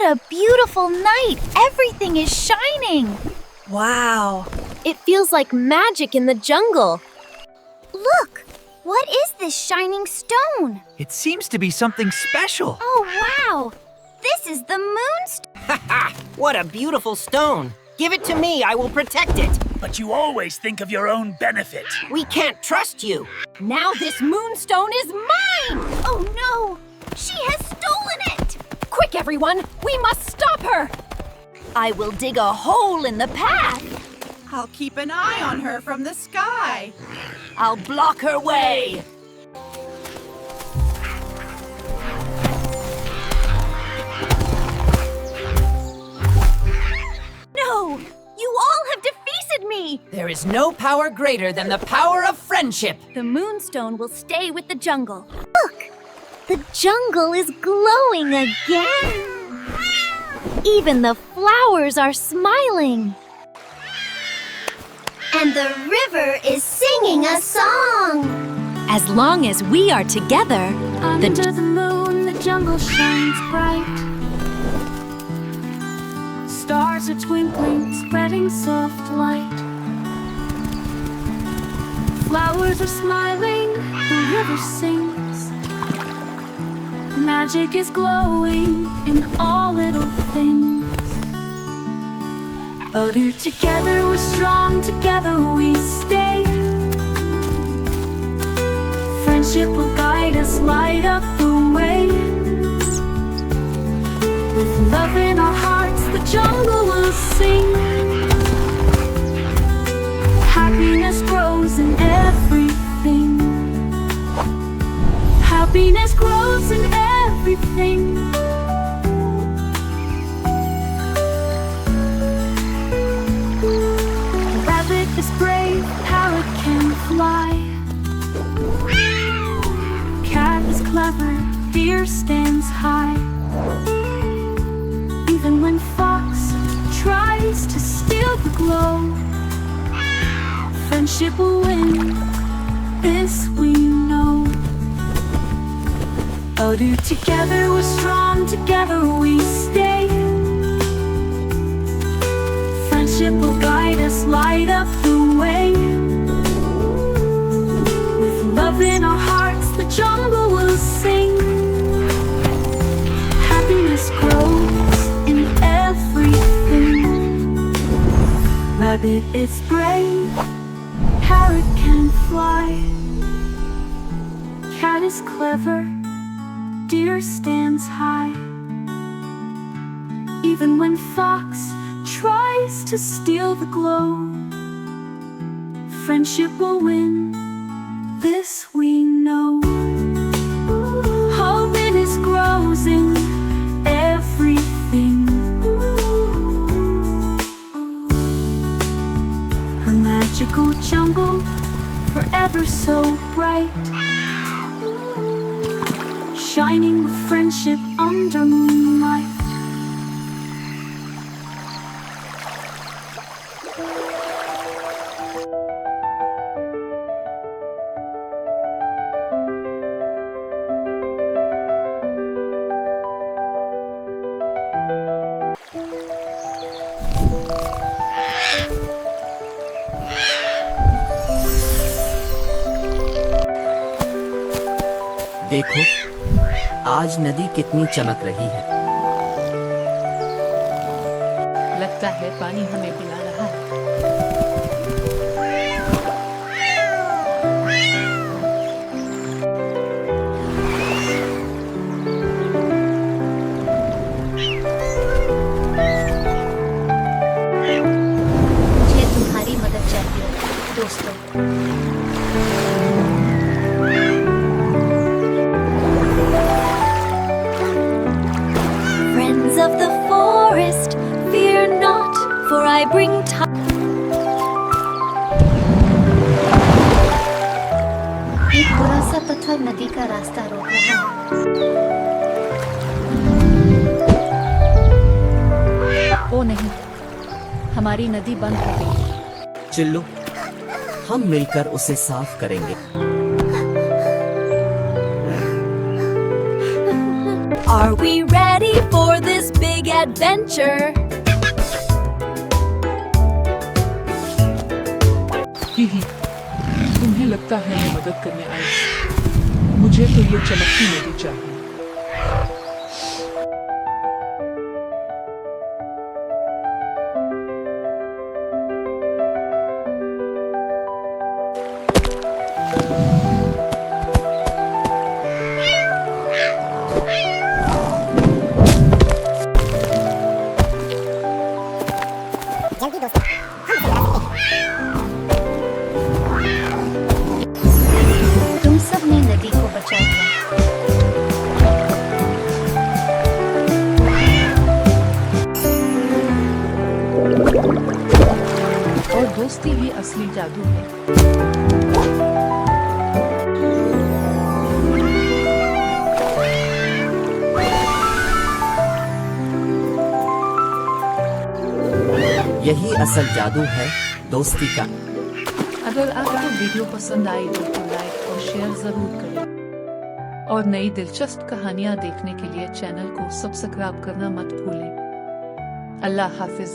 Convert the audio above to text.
a beautiful night! Everything is shining! Wow! It feels like magic in the jungle. Look! What is this shining stone? It seems to be something special. Oh, wow! This is the moonstone! Ha ha! What a beautiful stone! Give it to me, I will protect it! But you always think of your own benefit. We can't trust you! Now this moonstone is mine! Oh no! She has stolen it! Quick, everyone! We must stop her! I will dig a hole in the path! I'll keep an eye on her from the sky. I'll block her way! No! You all have defeated me! There is no power greater than the power of friendship! The moonstone will stay with the jungle. Look! The jungle is glowing again! Even the flowers are smiling! And the river is singing a song! As long as we are together, Under the moon, the jungle shines bright. Stars are twinkling, spreading soft light. Flowers are smiling, the river sings. Magic is glowing in all little things. Oh, dear, together we're strong, together we stay. Friendship will guide us, light up the way. With love in our hearts, the jungle will sing. Happiness grows in everything. Happiness grows in everything. Rabbit is brave, parrot can fly. Cat is clever, deer stands high. Even when fox tries to steal the glow, friendship will win, this we know. Oh, dear, together we're strong, together we stay. Friendship will guide us, light up the way. With love in our hearts, the jungle will sing. Happiness grows in everything. Rabbit is brave, parrot can fly. Cat is clever, deer stands high. Even when fox tries to steal the glow, friendship will win, this we know. Happiness grows in everything. A magical jungle, forever so bright, shining with friendship under moonlight. देखो, आज नदी कितनी चमक रही है। लगता है पानी हमें बुला रहा है। मुझे तुम्हारी मदद चाहिए, दोस्तों। of the forest, fear not, for I bring time. एक बड़ा सा पत्थर नदी का रास्ता रोक रहा है। ओ नहीं, हमारी नदी बंद हो गई। चिल्लू, हम मिलकर उसे साफ करेंगे। Are we ready for this big adventure? ही तुम्हें लगता है मैं मदद करने आई? मुझे तो ये चमकती नदी चाहिए। तुम सब ने नदी को बचा लिया। और दोस्ती ही असली जादू है। यही असल जादू है दोस्ती का। अगर आपको वीडियो पसंद आई तो लाइक और शेयर जरूर करें और नई दिलचस्प कहानियाँ देखने के लिए चैनल को सब्सक्राइब करना मत भूलें। अल्लाह हाफिज।